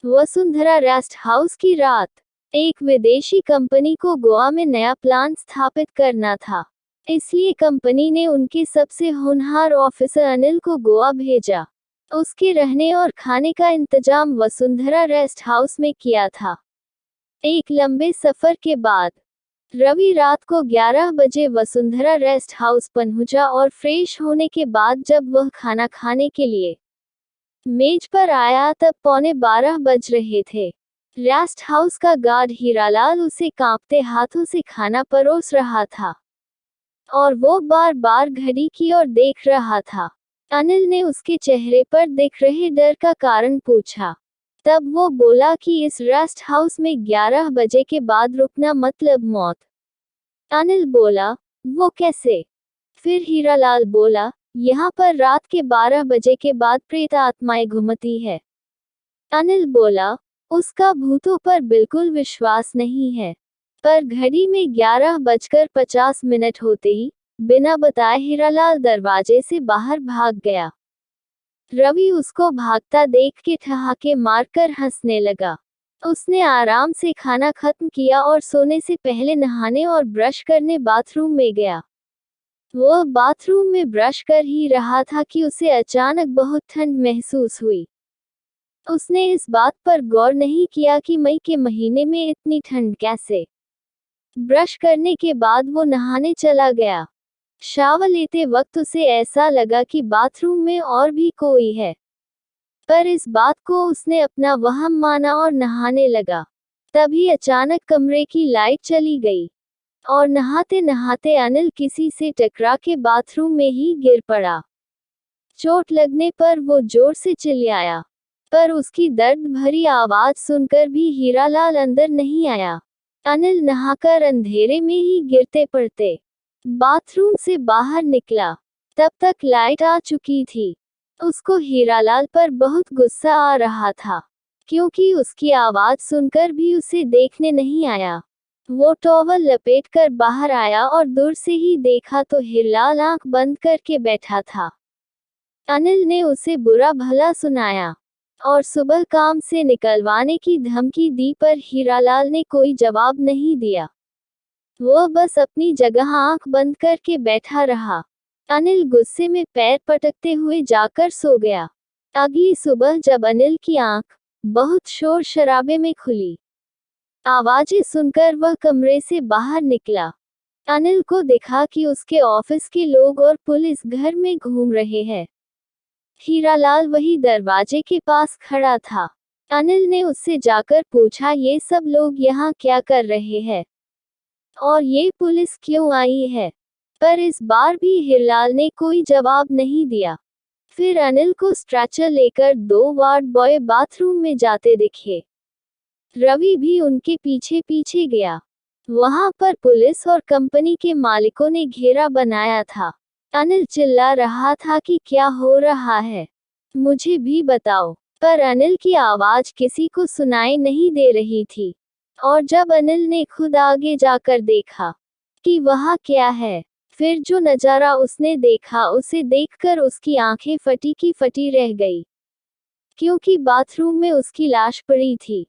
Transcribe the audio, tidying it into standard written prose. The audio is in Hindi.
वसुंधरा रेस्ट हाउस की रात। एक विदेशी कंपनी को गोवा में नया प्लांट स्थापित करना था, इसलिए कंपनी ने उनके सबसे होनहार ऑफिसर अनिल को गोवा भेजा। उसके रहने और खाने का इंतजाम वसुंधरा रेस्ट हाउस में किया था। एक लंबे सफर के बाद रवि रात को 11 बजे वसुंधरा रेस्ट हाउस पहुंचा और फ्रेश होने के बाद जब वह खाना खाने के लिए मेज पर आया तब 11:15 बज रहे थे। रेस्ट हाउस का गार्ड हीरालाल उसे कांपते हाथों से खाना परोस रहा था और वो बार बार घड़ी की ओर देख रहा था। अनिल ने उसके चेहरे पर दिख रहे डर का कारण पूछा। तब वो बोला कि इस रेस्ट हाउस में 11 बजे के बाद रुकना मतलब मौत। अनिल बोला, वो कैसे? फिर हीरालाल बोला, यहाँ पर रात के 12 बजे के बाद प्रेत आत्माएं घूमती है। अनिल बोला, उसका भूतों पर बिल्कुल विश्वास नहीं है। पर घड़ी में 11:50 होते ही बिना बताए हीरालाल दरवाजे से बाहर भाग गया। रवि उसको भागता देख के ठहाके मारकर हंसने लगा। उसने आराम से खाना खत्म किया और सोने से पहले नहाने और ब्रश करने बाथरूम में गया। वह बाथरूम में ब्रश कर ही रहा था कि उसे अचानक बहुत ठंड महसूस हुई। उसने इस बात पर गौर नहीं किया कि मई के महीने में इतनी ठंड कैसे। ब्रश करने के बाद वो नहाने चला गया। शावर लेते वक्त उसे ऐसा लगा कि बाथरूम में और भी कोई है, पर इस बात को उसने अपना वहम माना और नहाने लगा। तभी अचानक कमरे की लाइट चली गई और नहाते नहाते अनिल किसी से टकरा के बाथरूम में ही गिर पड़ा। चोट लगने पर वो जोर से चिल्लाया, पर उसकी दर्द भरी आवाज सुनकर भी हीरालाल अंदर नहीं आया। अनिल नहाकर अंधेरे में ही गिरते पड़ते बाथरूम से बाहर निकला। तब तक लाइट आ चुकी थी। उसको हीरालाल पर बहुत गुस्सा आ रहा था, क्योंकि उसकी आवाज सुनकर भी उसे देखने नहीं आया। वो टॉवल लपेटकर बाहर आया और दूर से ही देखा तो हीरालाल आंख बंद करके बैठा था। अनिल ने उसे बुरा भला सुनाया और सुबह काम से निकलवाने की धमकी दी, पर हीरालाल ने कोई जवाब नहीं दिया। वो बस अपनी जगह आंख बंद करके बैठा रहा। अनिल गुस्से में पैर पटकते हुए जाकर सो गया। अगली सुबह जब अनिल की आंख बहुत शोर शराबे में खुली, आवाजें सुनकर वह कमरे से बाहर निकला। अनिल को दिखा कि उसके ऑफिस के लोग और पुलिस घर में घूम रहे हैं। हीरालाल वही दरवाजे के पास खड़ा था। अनिल ने उससे जाकर पूछा, ये सब लोग यहाँ क्या कर रहे हैं और ये पुलिस क्यों आई है? पर इस बार भी हीरालाल ने कोई जवाब नहीं दिया। फिर अनिल को स्ट्रेचर लेकर 2 वार्ड बॉय बाथरूम में जाते दिखे। रवि भी उनके पीछे पीछे गया। वहां पर पुलिस और कंपनी के मालिकों ने घेरा बनाया था। अनिल चिल्ला रहा था कि क्या हो रहा है, मुझे भी बताओ। पर अनिल की आवाज किसी को सुनाई नहीं दे रही थी। और जब अनिल ने खुद आगे जाकर देखा कि वहां क्या है, फिर जो नजारा उसने देखा उसे देखकर उसकी आंखें फटी की फटी रह गई, क्योंकि बाथरूम में उसकी लाश पड़ी थी।